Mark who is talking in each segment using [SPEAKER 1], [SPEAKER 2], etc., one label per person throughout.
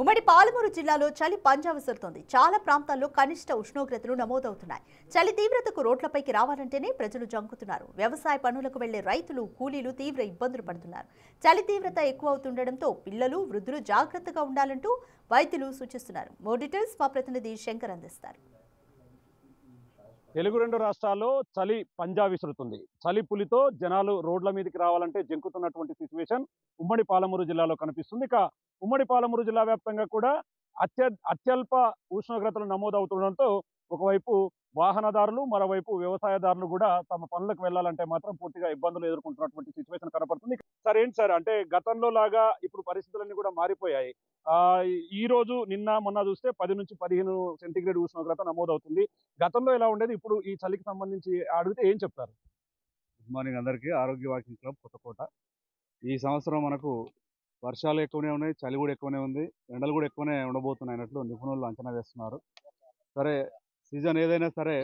[SPEAKER 1] ఉమ్మడి పాలమూరు జిల్లాలో చలి పంజా విసురుతోంది. చాలా ప్రాంతాల్లో కనిష్ట ఉష్ణోగ్రతలు నమోదవుతున్నాయి. చలి తీవ్రతకు రోడ్లపైకి రావాలంటేనే ప్రజలు జంకుతున్నారు. వ్యవసాయ పనులకు వెళ్లే రైతులు, కూలీలు తీవ్ర ఇబ్బందులు పడుతున్నారు. చలి తీవ్రత ఎక్కువ అవుతుండటంతో పిల్లలు, వృద్ధులు జాగ్రత్తగా ఉండాలంటూ వైద్యులు సూచిస్తున్నారు. మోర్ డీటెయిల్స్ మా ప్రతినిధి శంకర్ అందిస్తారు.
[SPEAKER 2] తెలుగు రెండు రాష్ట్రాల్లో చలి పంజా విసురుతుంది. చలి పులితో జనాలు రోడ్ల మీదకి రావాలంటే జంకుతున్నటువంటి సిచ్యువేషన్ ఉమ్మడి పాలమూరు జిల్లాలో కనిపిస్తుంది. ఇక ఉమ్మడి పాలమూరు జిల్లా వ్యాప్తంగా కూడా అత్యల్ప ఉష్ణోగ్రతలు నమోదవుతుండడంతో ఒకవైపు వాహనదారులు, మరోవైపు వ్యవసాయదారులు కూడా తమ పనులకు వెళ్ళాలంటే మాత్రం పూర్తిగా ఇబ్బందులు ఎదుర్కొంటున్నటువంటి సిచ్యువేషన్ కనపడుతుంది. సార్ ఏంటి సార్, అంటే గతంలో లాగా ఇప్పుడు పరిస్థితులన్నీ కూడా మారిపోయాయి. ఆ ఈ రోజు నిన్న మొన్న చూస్తే 10 నుంచి 15 సెంటీగ్రేడ్ ఉష్ణోగ్రత నమోదవుతుంది. గతంలో ఎలా ఉండేది, ఇప్పుడు ఈ చలికి సంబంధించి అడిగితే ఏం చెప్తారు?
[SPEAKER 3] గుడ్ మార్నింగ్ అందరికీ. ఆరోగ్య వాకింగ్ క్లబ్ కొత్తకోట. ఈ సంవత్సరం మనకు వర్షాలు ఎక్కువనే ఉన్నాయి, చలి కూడా ఎక్కువనే ఉంది, ఎండలు కూడా ఎక్కువనే ఉండబోతున్నాయి అన్నట్లు నిపుణులు అంచనా వేస్తున్నారు. సరే, సీజన్ ఏదైనా సరే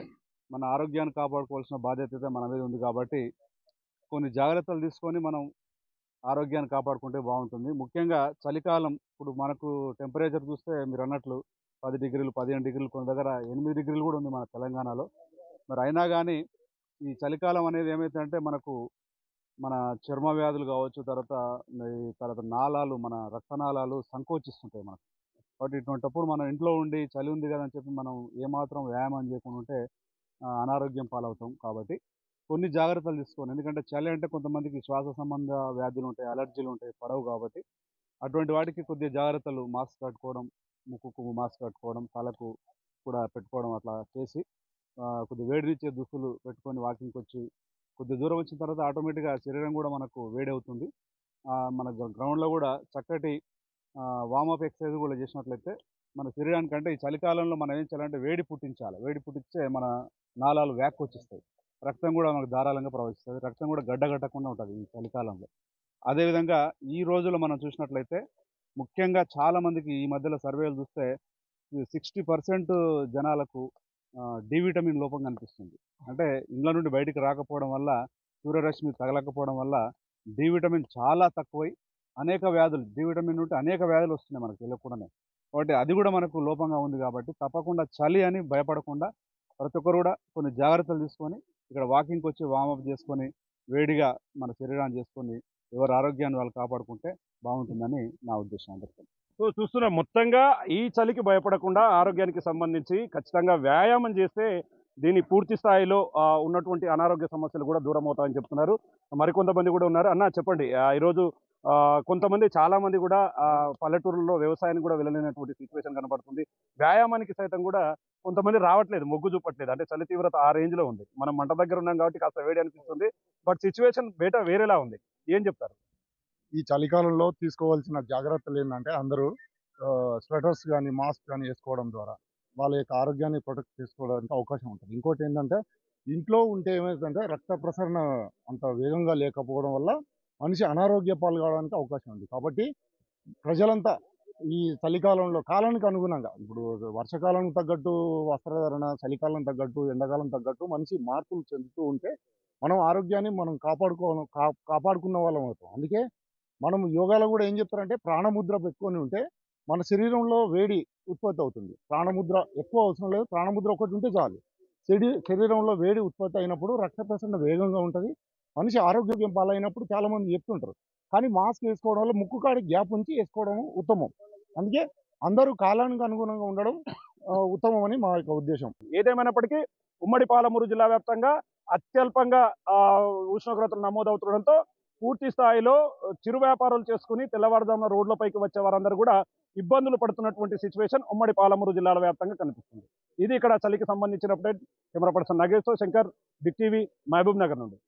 [SPEAKER 3] మన ఆరోగ్యాన్ని కాపాడుకోవాల్సిన బాధ్యత అయితే మన మీద ఉంది కాబట్టి కొన్ని జాగ్రత్తలు తీసుకొని మనం ఆరోగ్యాన్ని కాపాడుకుంటే బాగుంటుంది. ముఖ్యంగా చలికాలం ఇప్పుడు మనకు టెంపరేచర్ చూస్తే మీరు అన్నట్లు 10 డిగ్రీలు, 15 డిగ్రీలు, కొన్ని దగ్గర 8 డిగ్రీలు కూడా ఉంది మన తెలంగాణలో. మరి అయినా కానీ ఈ చలికాలం అనేది ఏమైతుందంటే మనకు మన చర్మ వ్యాధులు కావచ్చు, తర్వాత నాళాలు, మన రక్తనాళాలు సంకోచిస్తుంటాయి మనకు. కాబట్టి ఇటువంటిప్పుడు మనం ఇంట్లో ఉండి చలి ఉంది కదా అని చెప్పి మనం ఏమాత్రం వ్యాయామం చేయకుండా ఉంటే అనారోగ్యం పాలవుతాం. కాబట్టి కొన్ని జాగ్రత్తలు తీసుకోండి. ఎందుకంటే చలి అంటే కొంతమందికి శ్వాస సంబంధ వ్యాధులు ఉంటాయి, అలర్జీలు ఉంటాయి, పడవు. కాబట్టి అటువంటి వాటికి కొద్దిగా జాగ్రత్తలు, మాస్క్ కట్టుకోవడం, ముక్కుకు మాస్క్ కట్టుకోవడం, తలకు కూడా పెట్టుకోవడం, అట్లా చేసి కొద్దిగా వేడినిచ్చే దుస్తులు పెట్టుకొని వాకింగ్కి వచ్చి కొద్ది దూరం వచ్చిన తర్వాత ఆటోమేటిక్గా శరీరం కూడా మనకు వేడి అవుతుంది. మన గ్రౌండ్లో కూడా చక్కటి వామప్ ఎక్సర్సైజ్ కూడా చేసినట్లయితే మన శరీరానికంటే ఈ చలికాలంలో మనం ఏం చేయాలంటే వేడి పుట్టించాలి. వేడి పుట్టించే మన నాళాలు వ్యాక్కొచ్చిస్తాయి, రక్తం కూడా మనకు ధారాళంగా ప్రవహిస్తుంది, రక్తం కూడా గడ్డగట్టకుండా ఉంటుంది ఈ చలికాలంలో. అదేవిధంగా ఈ రోజుల్లో మనం చూసినట్లయితే ముఖ్యంగా చాలామందికి ఈ మధ్యలో సర్వేలు చూస్తే 60% జనాలకు డి విటమిన్ లోపం కనిపిస్తుంది. అంటే ఇండ్ల నుండి బయటికి రాకపోవడం వల్ల, సూర్యరశ్మి తగలకపోవడం వల్ల డి విటమిన్ చాలా తక్కువై అనేక వ్యాధులు, డి విటమిన్ ఉంటే అనేక వ్యాధులు వస్తున్నాయి మనకు తెలియకుండానే. కాబట్టి అది కూడా మనకు లోపంగా ఉంది. కాబట్టి తప్పకుండా చలి అని భయపడకుండా ప్రతి ఒక్కరు కూడా కొన్ని జాగ్రత్తలు తీసుకొని ఇక్కడ వాకింగ్కి వచ్చి వామప్ చేసుకొని వేడిగా మన శరీరాన్ని చేసుకొని ఎవరి ఆరోగ్యాన్ని వాళ్ళు కాపాడుకుంటే బాగుంటుందని నా ఉద్దేశం అందరికీ.
[SPEAKER 2] సో చూస్తున్నాం, మొత్తంగా ఈ చలికి భయపడకుండా ఆరోగ్యానికి సంబంధించి ఖచ్చితంగా వ్యాయామం చేస్తే దీని పూర్తి స్థాయిలో ఉన్నటువంటి అనారోగ్య సమస్యలు కూడా దూరం అవుతాయని చెప్తున్నారు. మరికొంతమంది కూడా ఉన్నారు. అన్న చెప్పండి, ఈరోజు కొంతమంది చాలా మంది కూడా పల్లెటూరులో వ్యవసాయానికి కూడా వెళ్ళలేనటువంటి సిచ్యువేషన్ కనబడుతుంది. వ్యాయామానికి సైతం కూడా కొంతమంది రావట్లేదు, మొగ్గు చూపట్లేదు. అంటే చలి తీవ్రత ఆ రేంజ్లో ఉంది. మనం మంట దగ్గర ఉన్నాం కాబట్టి కాస్త వేడి అనిపిస్తుంది, బట్ సిచ్యువేషన్ బయట వేరేలా ఉంది. ఏం చెప్తారు?
[SPEAKER 4] ఈ చలికాలంలో తీసుకోవాల్సిన జాగ్రత్తలు ఏంటంటే అందరూ స్వెటర్స్ కానీ మాస్క్ కానీ వేసుకోవడం ద్వారా వాళ్ళ యొక్క ఆరోగ్యాన్ని ప్రొటెక్ట్ చేసుకోవడానికి అవకాశం ఉంటుంది. ఇంకోటి ఏంటంటే ఇంట్లో ఉంటే ఏమవుతుందంటే రక్త ప్రసరణ అంత వేగంగా లేకపోవడం వల్ల మనిషి అనారోగ్య పాలు కావడానికి అవకాశం ఉంది. కాబట్టి ప్రజలంతా ఈ చలికాలంలో కాలానికి అనుగుణంగా, ఇప్పుడు వర్షాకాలం తగ్గట్టు వస్త్రధారణ, చలికాలం తగ్గట్టు, ఎండాకాలం తగ్గట్టు మనిషి మార్పులు చెందుతూ ఉంటే మనం ఆరోగ్యాన్ని మనం కాపాడుకున్న వాళ్ళం అవుతాం. అందుకే మనం యోగాలో కూడా ఏం చెప్తారంటే ప్రాణముద్ర పెట్టుకొని ఉంటే మన శరీరంలో వేడి ఉత్పత్తి అవుతుంది. ప్రాణముద్ర ఎక్కువ అవసరం లేదు, ప్రాణముద్ర ఒకటి ఉంటే చాలు. శరీరంలో వేడి ఉత్పత్తి అయినప్పుడు రక్త ప్రసరణ వేగంగా ఉంటుంది, మనిషి ఆరోగ్యం పాలైనప్పుడు చాలామంది చెప్తుంటారు. కానీ మాస్క్ వేసుకోవడం వల్ల ముక్కు కాడికి గ్యాప్ ఉంచి వేసుకోవడం ఉత్తమం. అందుకే అందరూ కాలానికి అనుగుణంగా ఉండడం ఉత్తమం అని మా యొక్క ఉద్దేశం.
[SPEAKER 2] ఏదేమైనప్పటికీ ఉమ్మడి పాలమూరు జిల్లా వ్యాప్తంగా అత్యల్పంగా ఉష్ణోగ్రతలు నమోదవుతుండడంతో పూర్తి స్థాయిలో చిరు వ్యాపారాలు చేసుకుని తెల్లవారుజామున రోడ్లపైకి వచ్చే వారందరూ కూడా ఇబ్బందులు పడుతున్నటువంటి సిచ్యువేషన్ ఉమ్మడి పాలమూరు జిల్లాల వ్యాప్తంగా కనిపిస్తుంది. ఇది ఇక్కడ చలికి సంబంధించిన update. Camera person Nageshwar, Shankar, Big TV, Mahabubnagar నుండి.